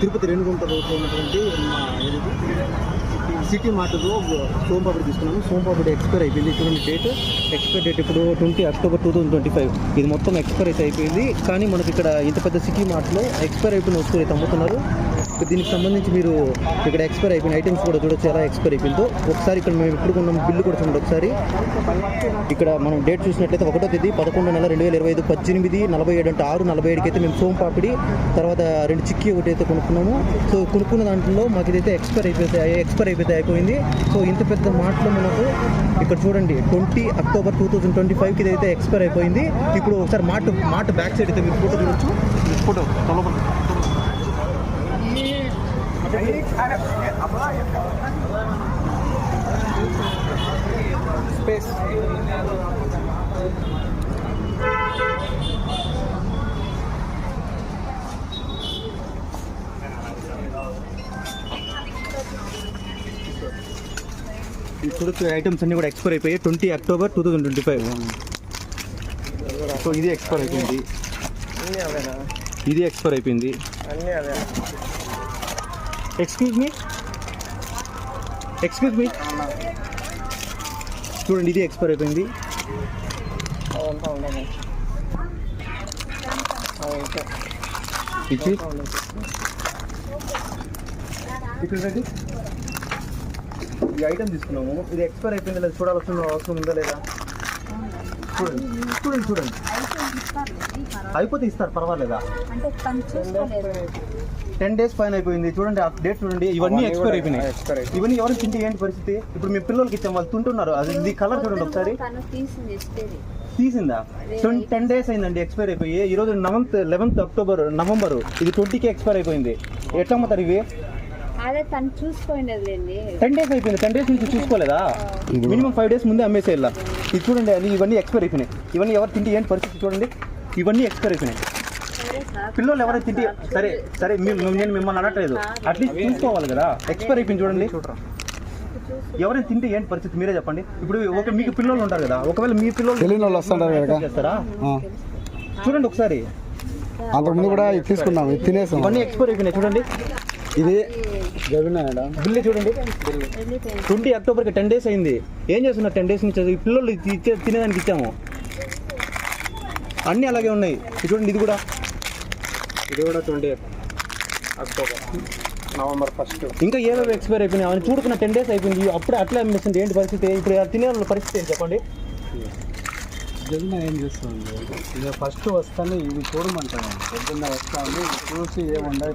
తిరుపతి రేణుగుంట రోడ్లో ఉన్నటువంటి సిటీ మార్ట్లో సోంపాపిడి తీసుకున్నాము. సోంపాపిడి ఎక్స్పైర్ అయిపోయింది. చూడండి డేట్, ఎక్స్పైర్ డేట్ ఇప్పుడు 20 అక్టోబర్ 2025. ఇది మొత్తం ఎక్స్పైర్ అయితే అయిపోయింది. కానీ మనకి ఇక్కడ ఇంత పెద్ద సిటీ మార్ట్లో ఎక్స్పైర్ అయిపోయిన వస్తువులు అయితే అమ్ముతున్నారు. దీనికి సంబంధించి మీరు ఇక్కడ ఎక్స్పైర్ అయిపోయిన ఐటమ్స్ కూడా చూడొచ్చు ఎలా ఎక్స్పైర్ అయిపోయిందో. ఒకసారి ఇక్కడ మేము ఇప్పుడు కొన్నాం బిల్లు కూడా చూడండి ఒకసారి. ఇక్కడ మనం డేట్ చూసినట్లయితే 1వ తేదీ 11/4/2025 18:47 అంటే 6:47కి అయితే మేము సోంపాపిడి తర్వాత 2 చిక్కీ ఒకటి అయితే కొనుక్కున్నాము. సో కొనుక్కున్న దాంట్లో మాకు ఇదైతే ఎక్స్పైర్ అయిపోతే అయిపోయింది. సో ఇంత పెద్ద మార్ట్లో మనకు ఇక్కడ చూడండి 20 అక్టోబర్ 2025కి ఇదైతే ఎక్స్పైర్ అయిపోయింది. ఇప్పుడు ఒకసారి మాట బ్యాక్ సైడ్ అయితే మీరు ఫోటో చూడొచ్చు. ఫోటో స్పేస్ ఇప్పుడు ఐటమ్స్ అన్నీ కూడా ఎక్స్పైర్ అయిపోయాయి 20 అక్టోబర్ 2025. సో ఇది ఎక్స్పైర్ అయిపోయింది, ఇది ఎక్స్పైర్ అయిపోయింది. ఎక్స్క్యూజ్ మీ చూడండి ఇది ఎక్స్పైర్ అయిపోయింది. ఇక్కడ ఈ ఐటమ్ తీసుకున్నాము, ఇది ఎక్స్పైర్ అయిపోయింది లేదా చూడాల్సిన అవసరం ఉందా లేదా? చూడండి అయిపోతే ఇస్తారు, పర్వాలేదా? 10 days పైన అయిపోయింది. చూడండి ఆ డేట్ చూడండి. ఇవన్నీ ఎక్స్పైర్ అయిపోయినాయి. ఇవన్నీ ఎవరు తింటే ఏంటి పరిస్థితి? ఇప్పుడు మీ పిల్లలకి ఇచ్చాం, వాళ్ళు తింటున్నారు. అది ఇది కలర్ చూడండి ఒకసారి. తీసిందా? 10 days అయిందండి ఎక్స్పైర్ అయిపోయి. ఈరోజు 11th అక్టోబర్ నవంబర్, ఇది 20కి ఎక్స్పైర్ అయిపోయింది. ఎట్లా అమ్ముతారు ఇవి? 10 days అయిపోయింది. 10 days నుంచి చూసుకోలేదా? మినిమం 5 days ముందే అమ్మేసేయాల. ఇది చూడండి, అది ఇవన్నీ ఎక్స్పైర్ అయిపోయినాయి. ఇవన్నీ ఎవరు తింటే ఏంటి పరిస్థితి చూడండి. ఇవన్నీ ఎక్స్పైర్ అయిపోయినాయి. పిల్లలు ఎవరైనా తింటే సరే నేను మిమ్మల్ని అనట్లేదు, అట్లీస్ట్ చూసుకోవాలి కదా. ఎక్స్పైర్ అయిపోయింది చూడండి. ఎవరైనా తింటే ఏంటి పరిస్థితి మీరే చెప్పండి. ఇప్పుడు మీకు పిల్లలు ఉంటారు కదా, ఒకవేళ మీ పిల్లలు వస్తుంటారు చేస్తారా? చూడండి ఒకసారి. అంతకుముందు కూడా తీసుకున్నాం, తినేసాం. ఇవన్నీ ఎక్స్పైర్ అయిపోయినాయి చూడండి. ఇది బిల్లు చూడండి. 20 అక్టోబర్కి 10 days అయింది. ఏం చేస్తున్నారు 10 days నుంచి? పిల్లలు తినేదానికి ఇచ్చాము. అన్నీ అలాగే ఉన్నాయి. చూడండి ఇది కూడా 20 అక్టోబర్ నవంబర్ 1. ఇంకా ఏవేవి ఎక్స్పైర్ అయిపోయినాయి అవన్నీ చూడుకున్న 10 days అయిపోయింది. అప్పుడే అట్లే అనిపిస్తుంది. ఏంటి పరిస్థితి? ఇప్పుడు తినే వాళ్ళ పరిస్థితి ఏంటి చెప్పండి. ఏం చేస్తుంది? ఇక ఫస్ట్ వస్తాను ఇది చూడమంటాను. పొద్దున్న వస్తాను చూసి ఏముండదు.